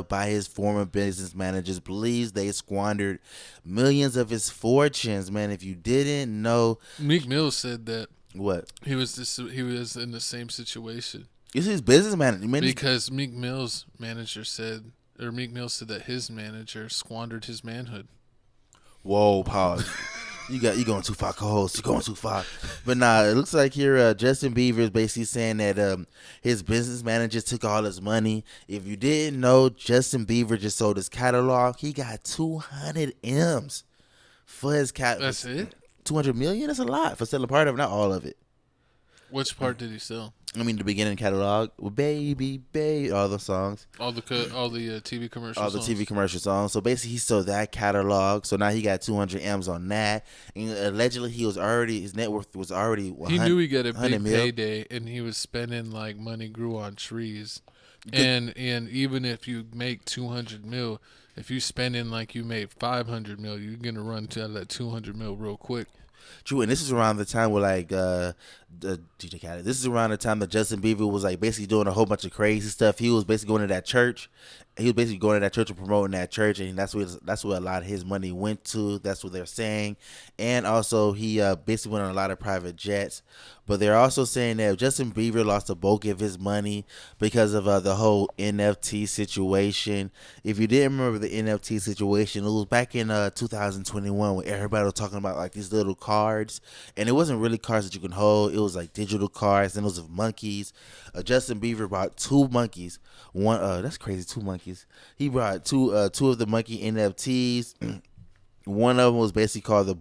by his former business managers. Believes they squandered millions of his fortunes. Man, if you didn't know, Meek Mill said that what he was in the same situation it's his business manager. Man, because Meek Mill said that his manager squandered his manhood. whoa, pause. You going too far, co-host. You going too far. But nah, it looks like here Justin Bieber is basically saying that his business manager took all his money. If you didn't know, Justin Bieber just sold his catalog. He got 200 M's for his catalog. That's it? 200 million? That's a lot for selling part of it, not all of it. Which part did he sell? I mean, the beginning catalog, with Baby, all the songs. All the TV commercials. All the TV commercial songs. So basically, he sold that catalog. So now he got 200 M's on that. And allegedly, his net worth was already 100, he knew he got a big mil. payday, and he was spending like money grew on trees. And even if you make 200 mil, if you spending like you made 500 mil, you're gonna run to that 200 mil real quick. True, and this is around the time where like the DJ Khaled. This is around the time that Justin Bieber was like basically doing a whole bunch of crazy stuff. He was basically going to that church. He was basically going to that church and promoting that church, and that's where a lot of his money went to. That's what they're saying, and also he basically went on a lot of private jets. But they're also saying that Justin Bieber lost a bulk of his money because of the whole NFT situation. If you didn't remember the NFT situation, it was back in 2021 when everybody was talking about like these little cards, and it wasn't really cards that you can hold. It was like digital cards, and it was of monkeys. Justin Bieber bought 2 monkeys. One, that's crazy, 2 monkeys. He brought two of the monkey NFTs. One of them was basically called the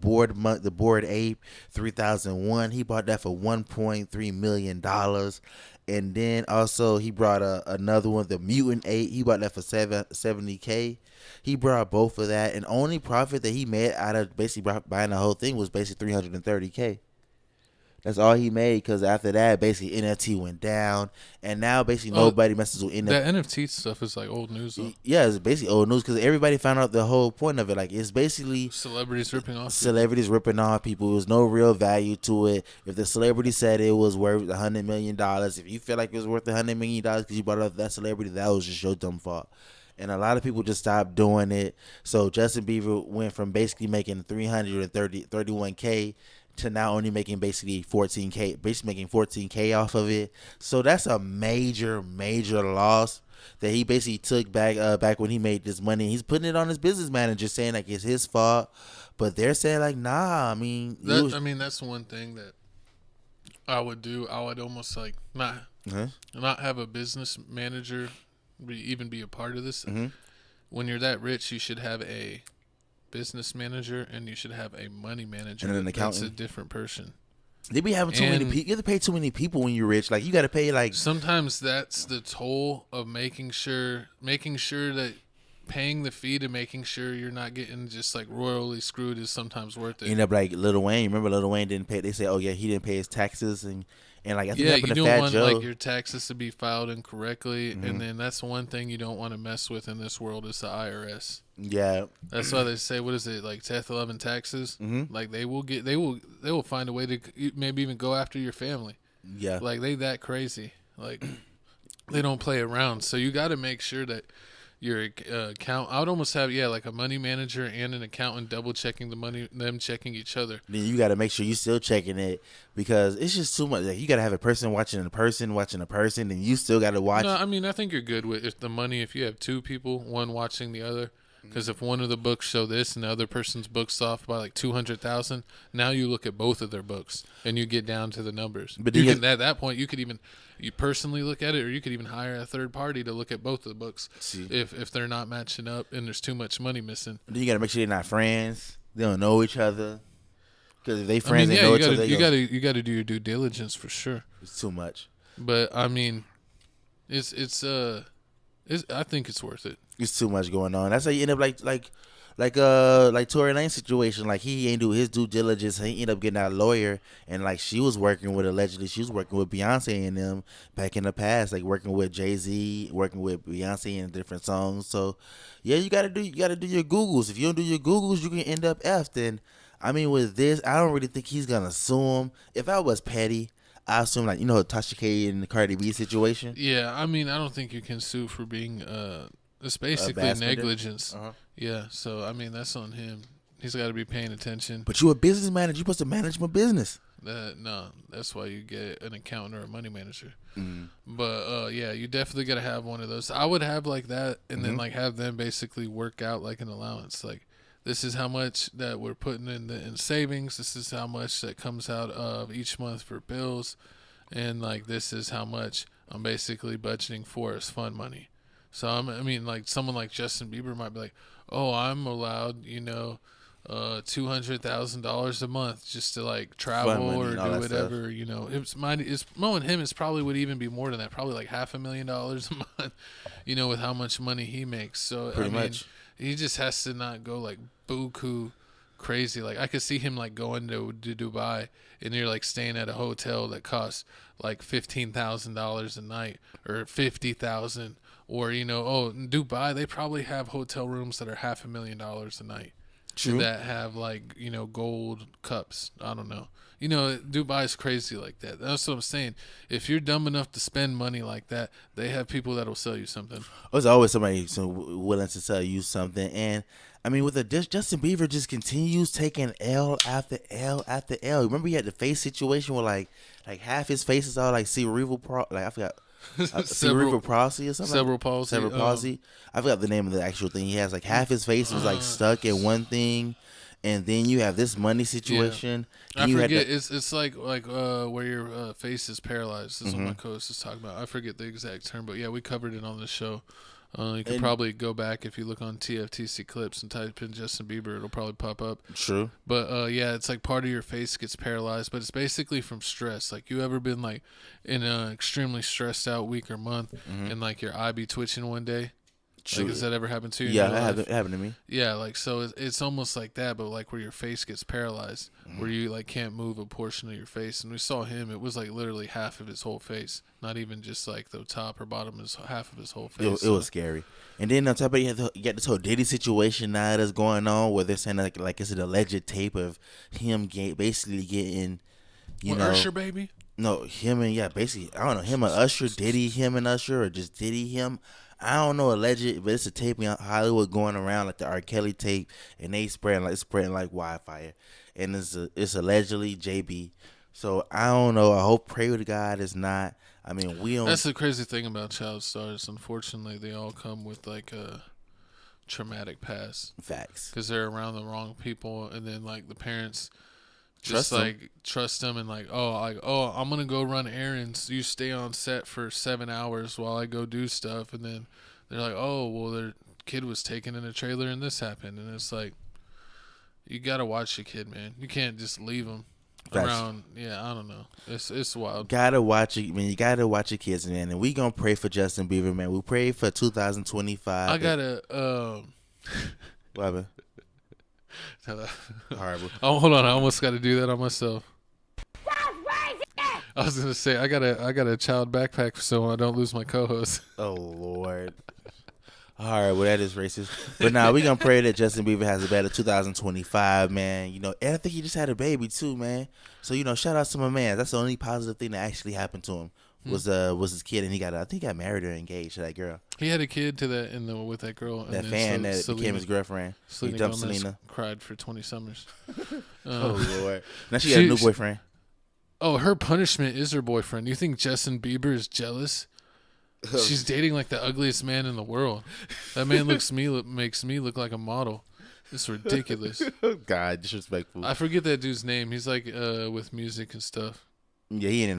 Bored Ape 3001. He bought that for $1.3 million. And then also he brought another one, the Mutant Ape. He bought that for $70K. He brought both of that, and only profit that he made out of basically buying the whole thing was basically $330K. That's all he made, because after that, basically NFT went down, and now basically nobody messes with NFT. That NFT stuff is like old news, though. Yeah, it's basically old news because everybody found out the whole point of it. Like, it's basically celebrities ripping off people. There was no real value to it. If the celebrity said it was worth $100 million, if you feel like it was worth $100 million because you bought it off that celebrity, that was just your dumb fault. And a lot of people just stopped doing it. So Justin Bieber went from basically making $331K to now only making basically making $14K off of it. So that's a major loss that he basically took back when he made this money. He's putting it on his business manager, saying like it's his fault, but they're saying like, nah. I mean, that's one thing that I would do. I would almost like not have a business manager even be a part of this. Mm-hmm. When you're that rich, you should have a business manager and you should have a money manager and an accountant. That's a different person. They be having too many people. You have to pay too many people when you're rich. Like, you got to pay like. Sometimes that's the toll of making sure that paying the fee to making sure you're not getting just like royally screwed is sometimes worth it. End up like Lil Wayne. Remember Lil Wayne didn't pay. They say, oh yeah, he didn't pay his taxes and like I think yeah, happened you to don't Fat want Joe. like your taxes to be filed incorrectly, and then that's one thing you don't want to mess with in this world is the IRS. Yeah, that's why they say, what is it, like Death 11 taxes? Mm-hmm. Like they will find a way to maybe even go after your family. Yeah, like they that crazy. Like they don't play around. So you got to make sure that your account. I would almost have like a money manager and an accountant double checking the money, them checking each other. Then you got to make sure you still checking it because it's just too much. Like, you got to have a person watching a person, and you still got to watch. No, I mean I think you're good with if the money. If you have 2 people, one watching the other. Because if one of the books show this and the other person's book's off by like 200,000, now you look at both of their books and you get down to the numbers. But you can, at that point, you personally look at it, or you could even hire a third party to look at both of the books. If they're not matching up and there's too much money missing. Then you got to make sure they're not friends. They don't know each other. Because if they friends, they know each other. You got to do your due diligence for sure. It's too much. But I mean, I think it's worth it. It's too much going on. That's how you end up like Tory Lane's situation. Like, he ain't do his due diligence. He ended up getting out a lawyer, and like she was working with Beyonce and them back in the past, like working with Jay-Z, working with Beyonce in different songs. So yeah, you gotta do your Googles. If you don't do your Googles, you can end up effed. And I mean, with this, I don't really think he's gonna sue him. If I was petty, I assume, Tasha K and the Cardi B situation. Yeah, I mean, I don't think you can sue for being It's basically basketball deal? negligence. Yeah, so I mean that's on him. He's got to be paying attention. But you a business manager. You supposed to manage my business. No, that's why you get an accountant or a money manager. Mm. But yeah, you definitely got to have one of those. I would have like that, and then like have them basically work out like an allowance. Like this is how much that we're putting in savings. This is how much that comes out of each month for bills, and like this is how much I'm basically budgeting for as fund money. So I mean, like someone like Justin Bieber might be like, oh, I'm allowed, $200,000 a month just to like travel or do whatever. It's knowing him, it's probably would even be more than that. Probably like $500,000 a month. With how much money he makes. So Pretty much. he just has to not go like buku crazy. Like I could see him like going to Dubai and you're like staying at a hotel that costs like $15,000 a night or $50,000. Or in Dubai they probably have hotel rooms that are $500,000 a night. True. That have like gold cups. I don't know. Dubai's crazy like that. That's what I'm saying. If you're dumb enough to spend money like that, they have people that'll sell you something. There's always somebody willing to sell you something, and I mean, with Justin Bieber just continues taking L after L after L. Remember he had the face situation where like half his face is all like cerebral I forgot. Cerebral palsy or something. Cerebral palsy. Cerebral palsy. I forgot the name of the actual thing. He has like half his face was like stuck in one thing, and then you have this money situation. Yeah. I forget. It's like where your face is paralyzed. This is what my co-host is talking about. I forget the exact term, but yeah, we covered it on the show. You can probably go back if you look on TFTC clips and type in Justin Bieber. It'll probably pop up. True. But yeah, it's like part of your face gets paralyzed, but it's basically from stress. Like you ever been like in an extremely stressed out week or month and like your eye be twitching one day? True. Like, has that ever happened to you? Yeah, it happened to me. Yeah, like so it's almost like that, but like where your face gets paralyzed, where you like can't move a portion of your face. And we saw him; it was like literally half of his whole face, not even just like the top or bottom, is half of his whole face. It was scary. And then on top of it, you got this whole Diddy situation now that's going on, where they're saying like it's an alleged tape of him basically getting, Usher baby. No, him and basically I don't know, him and Usher, Diddy, him and Usher, or just Diddy him. I don't know, alleged, but it's a tape in Hollywood going around like the R. Kelly tape, and they spreading like wildfire, and it's allegedly JB. So I don't know. I hope, pray to God it's not. I mean, we don't. That's the crazy thing about child stars. Unfortunately, they all come with like a traumatic past. Facts. Because they're around the wrong people, and then like the parents just trust them and I'm gonna go run errands. You stay on set for 7 hours while I go do stuff, and then they're like, oh well, their kid was taken in a trailer and this happened, and it's like you gotta watch your kid, man. You can't just leave them around. Yeah, I don't know. It's wild. Gotta watch it, man. You gotta watch your kids, man. And we gonna pray for Justin Bieber, man. We pray for 2025. I gotta What happened? Horrible. Oh, hold on. I almost got to do that on myself. I was gonna say I got a child backpack so I don't lose my co-host. Oh Lord. All right, well that is racist. But now we gonna pray that Justin Bieber has a better 2025, man. And I think he just had a baby too, man. So shout out to my man. That's the only positive thing that actually happened to him. Was his kid, and I think he got married or engaged to that girl. He had a kid to that with that girl. That fan that became his girlfriend. He dumped Selena. Cried for 20 summers. Oh Lord! Now she got a new boyfriend. Oh, her punishment is her boyfriend. You think Justin Bieber is jealous? She's dating like the ugliest man in the world. That man makes me look like a model. It's ridiculous. God, disrespectful. I forget that dude's name. He's like with music and stuff. Yeah, he ain't